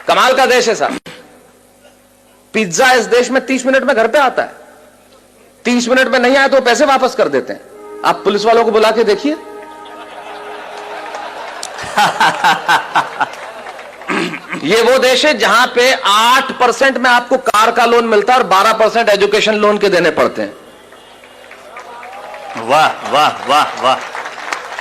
कमाल का देश है साहब। पिज्जा इस देश में 30 मिनट में घर पे आता है। 30 मिनट में नहीं आया तो पैसे वापस कर देते हैं। आप पुलिस वालों को बुला के देखिए। ये वो देश है जहां पे 8% में आपको कार का लोन मिलता है और 12% एजुकेशन लोन के देने पड़ते हैं। वाह वाह वाह वाह।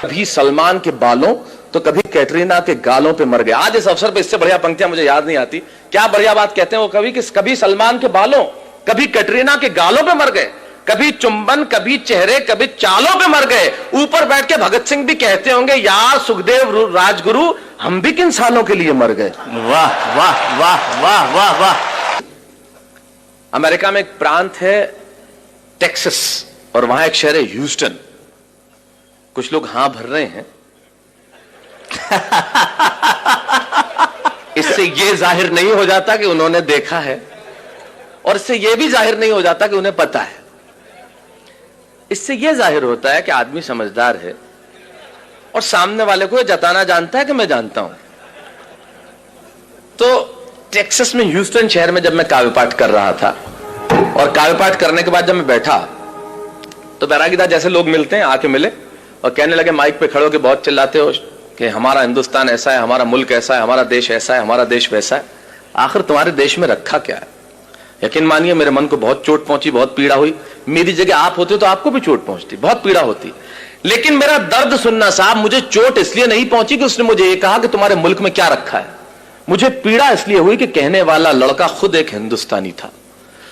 कभी सलमान के बालों तो कभी कैटरीना के गालों पे मर गए। आज इस अवसर पे इससे बढ़िया पंक्तियां मुझे याद नहीं आती। क्या बढ़िया बात कहते हैं वो कवि कि कभी सलमान के बालों कभी कैटरीना के गालों पे मर गए, कभी चुंबन कभी चेहरे कभी चालों पे मर गए। ऊपर बैठ के भगत सिंह भी कहते होंगे यार सुखदेव राजगुरु हम भी किन सालों के लिए मर गए। वाह वाह वाह वाह वाह वाह। अमेरिका में एक प्रांत है टेक्सास और वहां एक शहर है ह्यूस्टन। कुछ लोग हां भर रहे हैं। इससे यह जाहिर नहीं हो जाता कि उन्होंने देखा है और इससे यह भी जाहिर नहीं हो जाता कि उन्हें पता है। इससे यह जाहिर होता है कि आदमी समझदार है और सामने वाले को यह जताना जानता है कि मैं जानता हूं। तो टेक्सास में ह्यूस्टन शहर में जब मैं काव्य पाठ कर रहा था और काव्य पाठ करने के बाद जब मैं बैठा तो बैरागीदार जैसे लोग मिलते हैं आके मिले और कहने लगे माइक पे खड़े होकर बहुत चिल्लाते हो कि हमारा हिंदुस्तान ऐसा है, हमारा मुल्क ऐसा है, हमारा देश ऐसा है, हमारा देश वैसा है। आखिर तुम्हारे देश में रखा क्या है? यकीन मानिए मेरे मन को बहुत चोट पहुंची, बहुत पीड़ा हुई। मेरी जगह आप होते तो आपको भी चोट पहुंचती, बहुत पीड़ा होती। लेकिन मेरा दर्द सुनना साहब, मुझे चोट इसलिए नहीं पहुंची कि उसने मुझे ये कहा कि तुम्हारे मुल्क में क्या रखा है। मुझे पीड़ा इसलिए हुई कि कहने वाला लड़का खुद एक हिंदुस्तानी था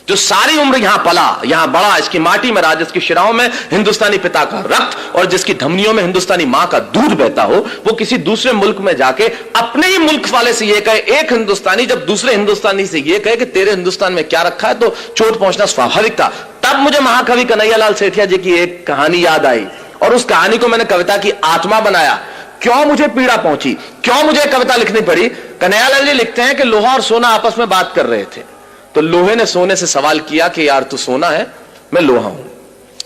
जो सारी उम्र यहां पला, यहां बड़ा, इसकी माटी में रहा, जिसकी शिराओं में हिंदुस्तानी पिता का रक्त और जिसकी धमनियों में हिंदुस्तानी मां का दूध बहता हो, वो किसी दूसरे मुल्क में जाके अपने ही मुल्क वाले से ये कहे, एक हिंदुस्तानी जब दूसरे हिंदुस्तानी से ये कहे कि तेरे हिंदुस्तान में क्या रखा है, तो चोट पहुंचना स्वाभाविक था। तब मुझे महाकवि कन्हैयालाल सेठिया जी की एक कहानी याद आई और उस कहानी को मैंने कविता की आत्मा बनाया। क्यों मुझे पीड़ा पहुंची, क्यों मुझे कविता लिखनी पड़ी? कन्हैयालाल जी लिखते हैं कि लोहा और सोना आपस में बात कर रहे थे, तो लोहे ने सोने से सवाल किया कि यार तू सोना है, मैं लोहा हूं।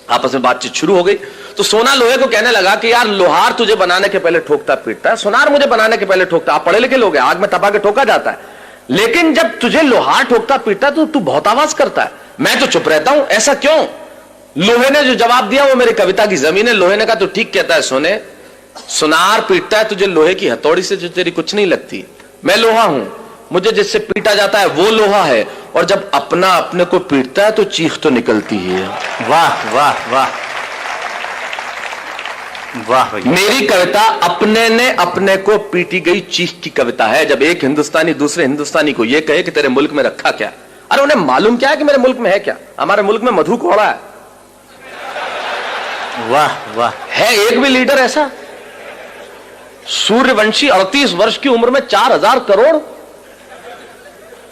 आपस में बातचीत शुरू हो गई तो सोना लोहे को कहने लगा कि यार लोहार तुझे बनाने के पहले ठोकता पीटता है, सोनार मुझे बनाने के पहले ठोकता। आप पढ़े लिखे लोग हैं, आग में तपा के ठोका जाता है, लेकिन जब तुझे लोहार ठोकता पीटता है तो तू बहुत आवाज करता है, मैं तो चुप रहता हूं, ऐसा क्यों? लोहे ने जो जवाब दिया वो मेरी कविता की जमीन है। लोहे ने कहा तो ठीक कहता है सोने, सोनार पीटता है तुझे लोहे की हथौड़ी से जो तेरी कुछ नहीं लगती, मैं लोहा हूं, मुझे जिससे पीटा जाता है वो लोहा है, और जब अपना अपने को पीटता है तो चीख तो निकलती है। वाह वाह वाह वाह। मेरी कविता अपने ने अपने को पीटी गई चीख की कविता है। जब एक हिंदुस्तानी दूसरे हिंदुस्तानी को यह कहे कि तेरे मुल्क में रखा क्या, अरे उन्हें मालूम क्या है कि मेरे मुल्क में है क्या? हमारे मुल्क में मधु कोड़ा है। वाह वाह। है एक भी लीडर ऐसा? सूर्यवंशी 38 वर्ष की उम्र में 4000 करोड़।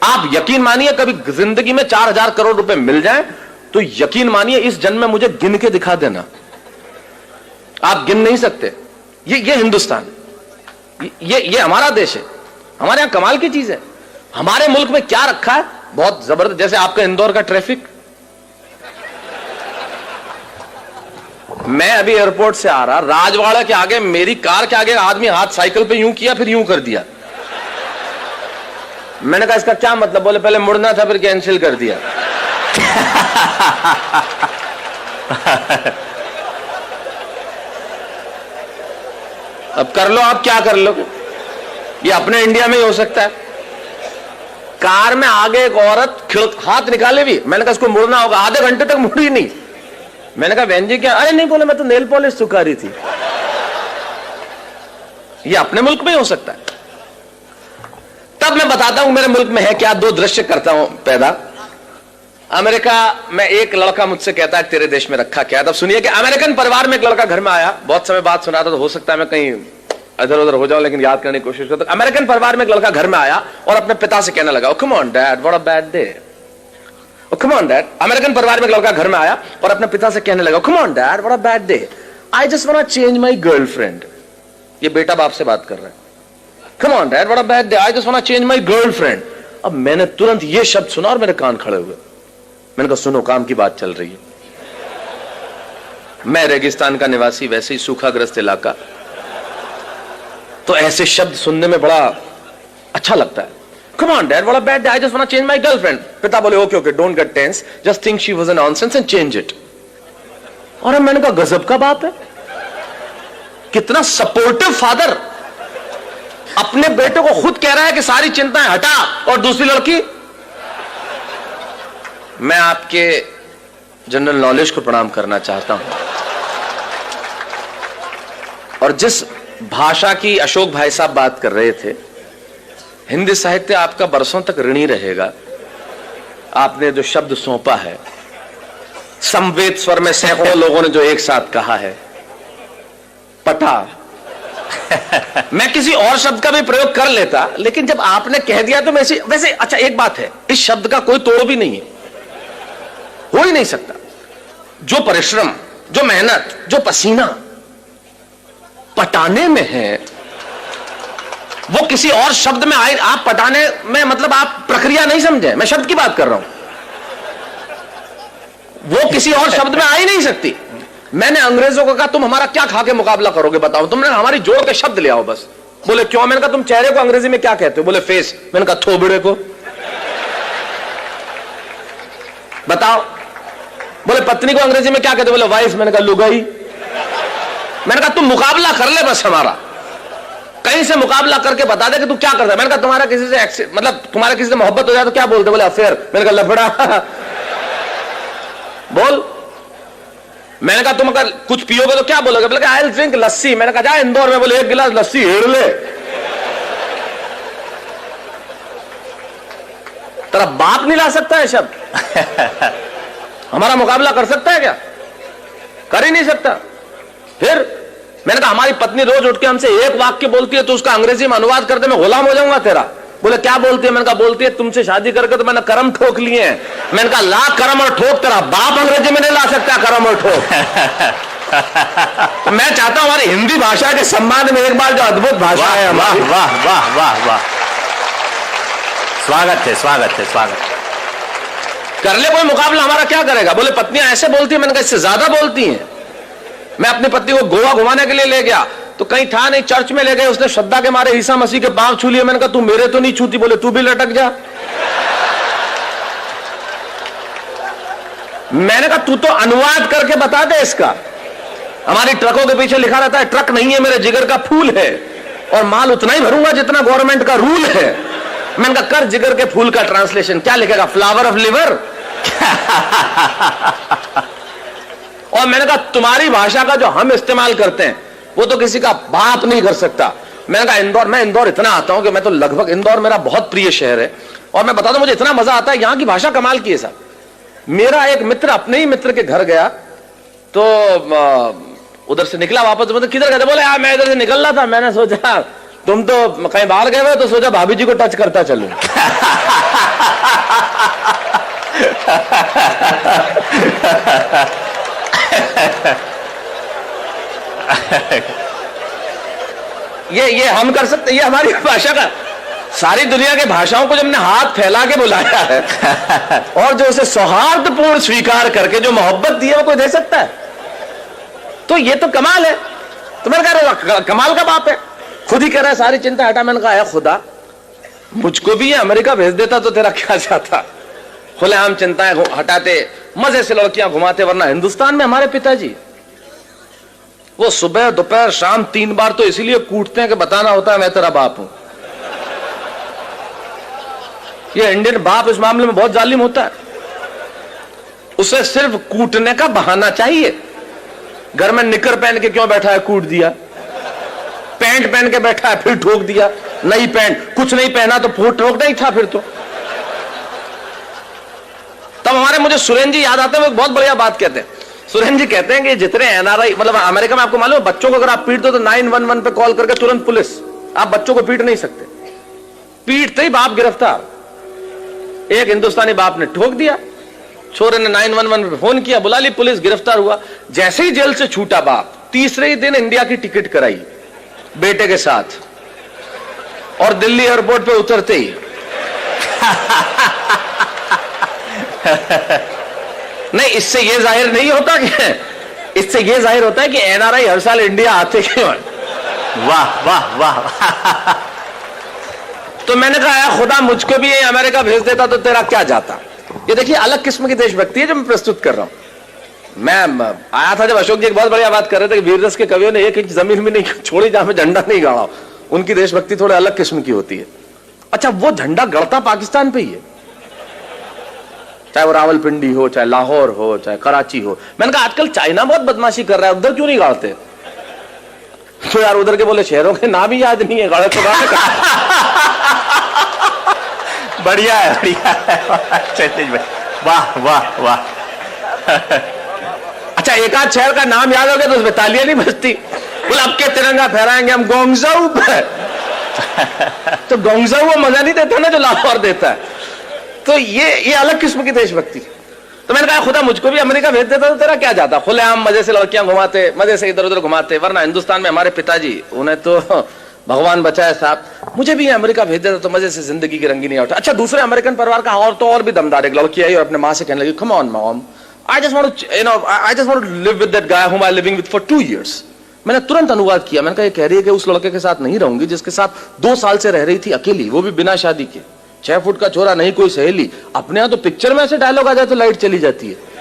आप यकीन मानिए कभी जिंदगी में 4000 करोड़ रुपए मिल जाएं तो यकीन मानिए इस जन्म में मुझे गिन के दिखा देना, आप गिन नहीं सकते। ये हिंदुस्तान, ये हमारा देश है, हमारे यहां कमाल की चीज है। हमारे मुल्क में क्या रखा है, बहुत जबरदस्त। जैसे आपका इंदौर का ट्रैफिक, मैं अभी एयरपोर्ट से आ रहा, राजवाड़ा के आगे मेरी कार के आगे आदमी हाथ साइकिल पे यूं किया फिर यूं कर दिया। मैंने कहा इसका क्या मतलब? बोले पहले मुड़ना था फिर कैंसिल कर दिया। अब कर लो, आप क्या कर लो, ये अपने इंडिया में ही हो सकता है। कार में आगे एक औरत हाथ निकाले भी, मैंने कहा इसको मुड़ना होगा, आधे घंटे तक मुड़ी नहीं। मैंने कहा बहन जी क्या? अरे नहीं, बोले मैं तो नेल पॉलिश सुखा रही थी। ये अपने मुल्क में ही हो सकता है। तब मैं बताता हूं मेरे मुल्क में है क्या। दो दृश्य करता हूं पैदा। अमेरिका में एक लड़का मुझसे कहता है तेरे देश में रखा क्या है। तब सुनिए कि अमेरिकन परिवार में एक लड़का घर में आया, बहुत समय बाद सुना था तो हो सकता है मैं कहीं इधर उधर हो जाऊं, लेकिन याद करने की कोशिश करता। अमेरिकन परिवार में एक लड़का घर में आया और अपने पिता से कहने लगा, come on dad, what a bad day. Come on dad. American परिवार में एक लड़का घर में आया और अपने पिता से कहने लगा, come on dad, what a bad day, I just want to change my girlfriend. ये बेटा बाप से बात कर रहा है। Come on dad, what a bad day, I just want to change my girlfriend. अब मैंने तुरंत ये शब्द सुना और मेरे कान खड़े हुए। मैंने कहा सुनो, काम की बात चल रही है। मैं रेगिस्तान का निवासी, वैसे ही सूखाग्रस्त इलाका, तो ऐसे शब्द सुनने में बड़ा अच्छा लगता है। Come on, Dad, what a bad day. I just want to change my girlfriend. पिता बोले, okay, okay, don't get tense. Just think she was a nonsense and change it. और मैंने कहा गजब का बाप है, कितना सपोर्टिव फादर, अपने बेटे को खुद कह रहा है कि सारी चिंताएं हटा, और दूसरी लड़की। मैं आपके जनरल नॉलेज को प्रणाम करना चाहता हूं, और जिस भाषा की अशोक भाई साहब बात कर रहे थे, हिंदी साहित्य आपका बरसों तक ऋणी रहेगा। आपने जो शब्द सौंपा है, समवेत स्वर में सैकड़ों लोगों ने जो एक साथ कहा है, पटा। मैं किसी और शब्द का भी प्रयोग कर लेता, लेकिन जब आपने कह दिया तो वैसे अच्छा एक बात है, इस शब्द का कोई तोड़ भी नहीं है, हो ही नहीं सकता। जो परिश्रम, जो मेहनत, जो पसीना पटाने में है, वो किसी और शब्द में आए। आप पटाने में मतलब आप प्रक्रिया नहीं समझे, मैं शब्द की बात कर रहा हूं, वो किसी और शब्द में आ ही नहीं सकती। मैंने अंग्रेजों को कहा तुम हमारा क्या खा के मुकाबला करोगे बताओ, तुमने हमारी जोड़ के शब्द ले आओ बस। बोले क्यों? मैंने कहा तुम चेहरे को अंग्रेजी में क्या कहते हो? बोले फेस। मैंने कहा थोबड़े को बताओ। बोले पत्नी को अंग्रेजी में क्या कहते हो? बोले वाइफ। मैंने कहा लुगाई। मैंने कहा तुम मुकाबला कर ले बस हमारा, कहीं से मुकाबला करके बता दे कि तू क्या करता है। मैंने कहा तुम्हारा किसी से मतलब तुम्हारा किसी से मोहब्बत हो जाए तो क्या बोलते? बोले अफेयर। मैंने कहा लफड़ा। बोल। मैंने कहा तुम अगर कुछ पियोगे तो क्या बोलोगे? बोले आई विल ड्रिंक लस्सी। मैंने कहा जा इंदौर में, बोले एक गिलास लस्सी हेड़ ले। तेरा बाप नहीं ला सकता है शब्द, हमारा मुकाबला कर सकता है क्या? कर ही नहीं सकता। फिर मैंने कहा हमारी पत्नी रोज उठ के हमसे एक वाक्य बोलती है तो उसका अंग्रेजी में अनुवाद कर दे, मैं गुलाम हो जाऊंगा तेरा। बोले क्या बोलती है? मैंने कहा बोलती है तुमसे शादी करके तो मैंने करम ठोक लिए हैं। मैंने कहा ला करम और ठोक, तेरा बाप अंग्रेजी में नहीं ला सकता करम और ठोक। तो मैं चाहता हूं हमारी हिंदी भाषा के सम्मान में एक बार जो अद्भुत भाषा है हमारी। वाह वाह वाह वाह, स्वागत है स्वागत है स्वागत। कर ले कोई मुकाबला, हमारा क्या करेगा? बोले पत्नियां ऐसे बोलती है। मैंने कहा इससे ज्यादा बोलती हैं। मैं अपनी पत्नी को गोवा घुमाने के लिए ले गया तो कहीं था नहीं, चर्च में ले गए, उसने श्रद्धा के मारे ईसा मसीह के पांव छू लिए। मैंने कहा तू मेरे तो नहीं छूती। बोले तू भी लटक जा। मैंने कहा तू तो अनुवाद करके बता दे इसका। हमारी ट्रकों के पीछे लिखा रहता है ट्रक नहीं है मेरे जिगर का फूल है, और माल उतना ही भरूंगा जितना गवर्नमेंट का रूल है। मैंने कहा कर जिगर के फूल का ट्रांसलेशन, क्या लिखेगा? Flower of liver. और मैंने कहा तुम्हारी भाषा का जो हम इस्तेमाल करते हैं वो तो किसी का बाप नहीं कर सकता। मैंने कहा इंदौर, मैं इंदौर इतना आता हूं कि मैं तो लगभग, इंदौर मेरा बहुत प्रिय शहर है, और मैं बता दूं मुझे इतना मजा आता है, यहां की भाषा कमाल की है साहब। मेरा एक मित्र अपने ही मित्र के घर गया तो उधर से निकला वापस, मतलब किधर गए? बोले यार मैं इधर से निकल रहा था, मैंने सोचा तुम तो कहीं बाहर गए हुए तो सोचा भाभी जी को टच करता चलूं। ये हम कर सकते, ये हमारी भाषा का। सारी दुनिया के भाषाओं को जब हमने हाथ फैला के बुलाया है और जो उसे सौहार्दपूर्ण स्वीकार करके जो मोहब्बत दी है वो कोई दे सकता है? तो ये तो कमाल है। तो मैंने कहा कमाल का बाप है, खुद ही कह रहा है सारी चिंता हटा। मैंने कहा खुदा मुझको भी ये अमेरिका भेज देता तो तेरा क्या जाता? खुलेआम चिंताएं हटाते, मजे से लड़कियां घुमाते, वरना हिंदुस्तान में हमारे पिताजी वो सुबह दोपहर शाम 3 बार तो इसीलिए कूटते हैं कि बताना होता है मैं तेरा बाप हूं। ये इंडियन बाप इस मामले में बहुत जालिम होता है, उसे सिर्फ कूटने का बहाना चाहिए। घर में निकर पहन के क्यों बैठा है? कूट दिया। पैंट पहन के बैठा है, फिर ठोक दिया। नई पैंट, कुछ नहीं पहना तो फूट ठोकना ही था फिर तो। तब हमारे मुझे सुरेन जी याद आते हैं, वो बहुत बढ़िया बात कहते हैं। सुरेन जी कहते हैं कि जितने एनआरआई, मतलब अमेरिका में आपको मालूम है बच्चों को अगर आप पीट दो तो 911 पे कॉल करके तुरंत पुलिस, आप बच्चों को पीट नहीं सकते। पीटते ही बाप गिरफ्तार। एक हिंदुस्तानी बाप ने ठोक दिया, छोरे ने 911 पे फोन किया, बुला ली पुलिस, गिरफ्तार हुआ। जैसे ही जेल से छूटा बाप, तीसरे ही दिन इंडिया की टिकट कराई बेटे के साथ, और दिल्ली एयरपोर्ट पे उतरते ही नहीं, इससे यह जाहिर नहीं होता कि, इससे यह जाहिर होता है कि एनआरआई हर साल इंडिया आते क्यों। वाह वाह वाह। तो मैंने कहा यार खुदा मुझको भी अमेरिका भेज देता तो तेरा क्या जाता। ये देखिए अलग किस्म की देशभक्ति है जो मैं प्रस्तुत कर रहा हूं। मैं आया था जब अशोक जी एक बहुत बढ़िया बात कर रहे थे कि वीर रस के कवियों ने एक इंच जमीन भी नहीं छोड़ी जहां में झंडा नहीं गाड़ा। उनकी देशभक्ति थोड़े अलग किस्म की होती है। अच्छा वो झंडा गड़ता पाकिस्तान पे ही है, चाहे वो रावलपिंडी हो, चाहे लाहौर हो, चाहे कराची हो। मैंने कहा आजकल चाइना बहुत बदमाशी कर रहा है, उधर क्यों नहीं गाड़ते? तो यार उधर के बोले शहरों के नाम ही याद नहीं है, गाड़े तो बढ़िया है, बढ़िया है क्षितिज भाई, वाह वाह वाह। अच्छा एक आध शहर का नाम याद हो गया तो उसमें तालियां नहीं बजती। बोले अब के तिरंगा फहराएंगे हम गोंगजाऊ पे। तो गोंगजाऊ वो मजा नहीं देता ना जो लाहौर देता है। तो ये अलग किस्म की देशभक्ति। तो मैंने कहा खुदा मुझको भी अमेरिका भेज देता तो तेरा क्या जाता। खुलेआम मजे से लड़कियां घुमाते, मजे से इधर उधर घुमाते। वरना हिंदुस्तान में हमारे पिताजी, उन्हें तो भगवान बचाए साहब, मुझे भी अमेरिका भेज देता तो मजे से जिंदगी की रंगीनी उठा। अच्छा दूसरे अमेरिकन परिवार का और भी दमदार एक लड़की आई और अपने माँ से कहने लगी come on mom, I just want to live with that guy whom I'm living with for 2 years. मैंने तुरंत अनुवाद किया। मैंने कहा ये कह रही है कि उस लड़के के साथ नहीं रहूंगी जिसके साथ 2 साल से रह रही थी अकेली, वो भी बिना शादी के। 6 फुट का छोरा, नहीं कोई सहेली। अपने यहां तो पिक्चर में ऐसे डायलॉग आ जाए तो लाइट चली जाती है।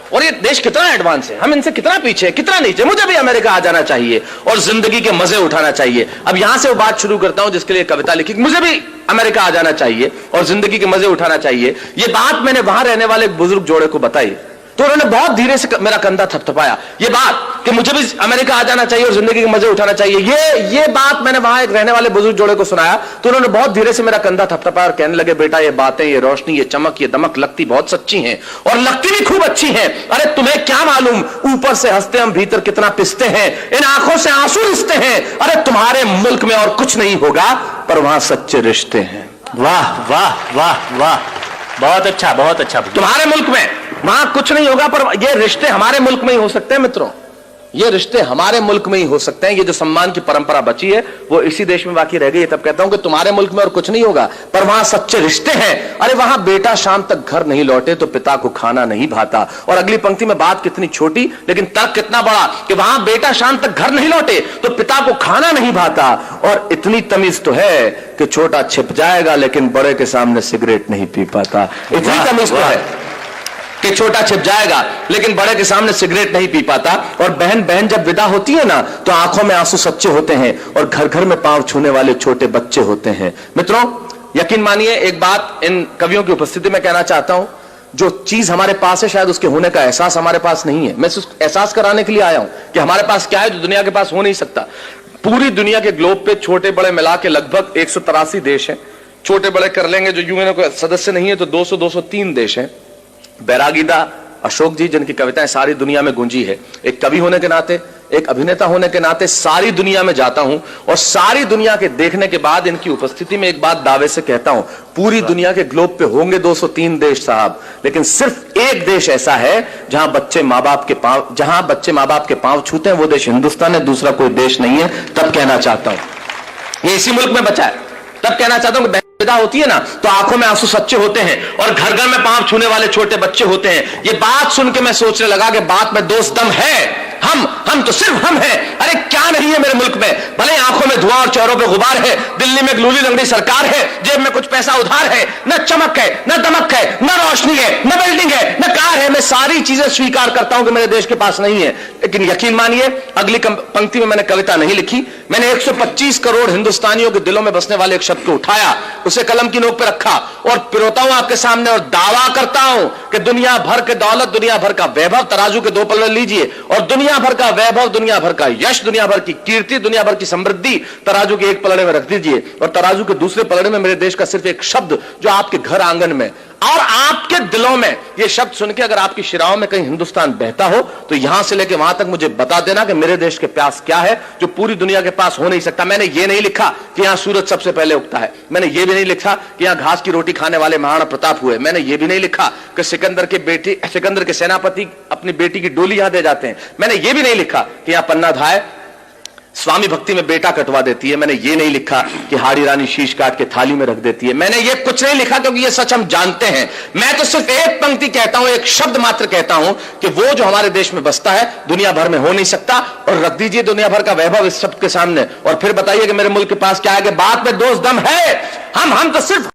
और ये देश कितना एडवांस है, हम इनसे कितना पीछे है, कितना नीचे। मुझे भी अमेरिका आ जाना चाहिए और जिंदगी के मजे उठाना चाहिए। अब यहां से वो बात शुरू करता हूं जिसके लिए कविता लिखी। मुझे भी अमेरिका आ जाना चाहिए और जिंदगी के मजे उठाना चाहिए। ये बात मैंने वहां रहने वाले एक बुजुर्ग जोड़े को बताई तो उन्होंने बहुत धीरे से मेरा कंधा थपथपाया। ये बात कि मुझे भी अमेरिका आ जाना चाहिए और जिंदगी के मजे उठाना चाहिए, ये बात मैंने वहां एक रहने वाले बुजुर्ग जोड़े को सुनाया तो उन्होंने बहुत धीरे से मेरा कंधा थपथपाया और कहने लगे बेटा ये बातें, ये रोशनी, ये चमक, ये दमक लगती बहुत सच्ची हैं और लगती भी खूब अच्छी हैं। अरे तुम्हें क्या मालूम ऊपर से हंसते हम भीतर कितना पिसते हैं, इन आंखों से आंसू रिसते हैं। अरे तुम्हारे मुल्क में और कुछ नहीं होगा पर वहां सच्चे रिश्ते हैं। वाह वाह वाह वाह, बहुत अच्छा बहुत अच्छा। तुम्हारे मुल्क में वहां कुछ नहीं होगा पर ये रिश्ते हमारे मुल्क में ही हो सकते हैं मित्रों, ये रिश्ते हमारे मुल्क में ही हो सकते हैं। ये जो सम्मान की परंपरा बची है वो इसी देश में बाकी रह गई है। तब कहता हूं कि तुम्हारे मुल्क में और कुछ नहीं होगा पर वहां सच्चे रिश्ते हैं। अरे वहां बेटा शाम तक घर नहीं लौटे तो पिता को खाना नहीं भाता। और अगली पंक्ति में बात कितनी छोटी लेकिन तर्क कितना बड़ा कि वहां बेटा शाम तक घर नहीं लौटे तो पिता को खाना नहीं भाता। और इतनी तमीज तो है कि छोटा छिप जाएगा लेकिन बड़े के सामने सिगरेट नहीं पी पाता। इतनी तमीज तो है कि छोटा छिप जाएगा लेकिन बड़े के सामने सिगरेट नहीं पी पाता। और बहन जब विदा होती है ना तो आंखों में आंसू सच्चे होते हैं और घर घर में पांव छूने वाले छोटे बच्चे होते हैं। मित्रों यकीन मानिए एक बात इन कवियों की उपस्थिति में कहना चाहता हूं, जो चीज हमारे पास है शायद उसके होने का एहसास हमारे पास नहीं है। मैं सिर्फ एहसास कराने के लिए आया हूं कि हमारे पास क्या है जो दुनिया के पास हो नहीं सकता। पूरी दुनिया के ग्लोब पे छोटे बड़े मिला के लगभग 183 देश हैं। छोटे बड़े कर लेंगे जो यूएनओ के सदस्य नहीं है तो 203 देश हैं। बैरागीदा अशोक जी जिनकी कविताएं सारी दुनिया में गूंजी है, एक कवि होने के नाते, एक अभिनेता होने के नाते सारी दुनिया में जाता हूं और सारी दुनिया के देखने के बाद इनकी उपस्थिति में एक बात दावे से कहता हूं, पूरी दुनिया के ग्लोब पे होंगे 203 देश साहब, लेकिन सिर्फ एक देश ऐसा है जहां बच्चे मां बाप के पांव छूते हैं, वो देश हिंदुस्तान है, दूसरा कोई देश नहीं है। तब कहना चाहता हूं ये इसी मुल्क में बचा है। तब कहना चाहता हूं कि विदा होती है ना तो आंखों में आंसू सच्चे होते हैं और घर घर में पांव छूने वाले छोटे बच्चे होते हैं। ये बात सुन के मैं सोचने लगा कि बात में दोस्त दम है। हम तो सिर्फ हम हैं। अरे क्या नहीं है मेरे मुल्क में, भले आंखों में धुआं और चेहरों पे गुबार है, दिल्ली में एक लूली लंगड़ी सरकार है, जेब में कुछ पैसा उधार है, न चमक है, न दमक है, न रोशनी है, न बिल्डिंग है, न कार है। मैं सारी चीजें स्वीकार करता हूं कि मेरे देश के पास नहीं है, लेकिन यकीन मानिए अगली पंक्ति में मैंने कविता नहीं लिखी। मैंने 125 करोड़ हिंदुस्तानियों के दिलों में बसने वाले एक शब्द को उठाया, उसे कलम की नोक पे रखा और पिरोता हूं आपके सामने और दावा करता हूं कि दुनिया भर के दौलत, दुनिया भर का वैभव तराजू के 2 पलड़े लीजिए और दुनिया भर का वैभव, दुनिया भर का यश, दुनिया भर की कीर्ति, दुनिया भर की समृद्धि तराजू के एक पलड़े में रख दीजिए और तराजू के दूसरे पलड़े में मेरे देश का सिर्फ एक शब्द जो आपके घर आंगन में और आपके दिलों में, ये शब्द सुन के अगर आपकी शिराओं में कहीं हिंदुस्तान बहता हो तो यहां से लेकर वहां तक मुझे बता देना कि मेरे देश के प्यास क्या है जो पूरी दुनिया के पास हो नहीं सकता। मैंने ये नहीं लिखा कि यहां सूरज सबसे पहले उगता है, मैंने ये भी नहीं लिखा कि यहां घास की रोटी खाने वाले महाराणा प्रताप हुए, मैंने ये भी नहीं लिखा कि सिकंदर के सेनापति अपनी बेटी की डोली यहां दे जाते हैं, मैंने ये भी नहीं लिखा कि यहां पन्ना धाय स्वामी भक्ति में बेटा कटवा देती है। मैंने ये नहीं लिखा कि हाड़ी रानी शीश काट के थाली में रख देती है। मैंने ये कुछ नहीं लिखा क्योंकि ये सच हम जानते हैं। मैं तो सिर्फ एक पंक्ति कहता हूं, एक शब्द मात्र कहता हूं कि वो जो हमारे देश में बसता है दुनिया भर में हो नहीं सकता। और रख दीजिए दुनिया भर का वैभव इस शब्द के सामने और फिर बताइए कि मेरे मुल्क के पास क्या है कि बात में दोष दम है। हम तो सिर्फ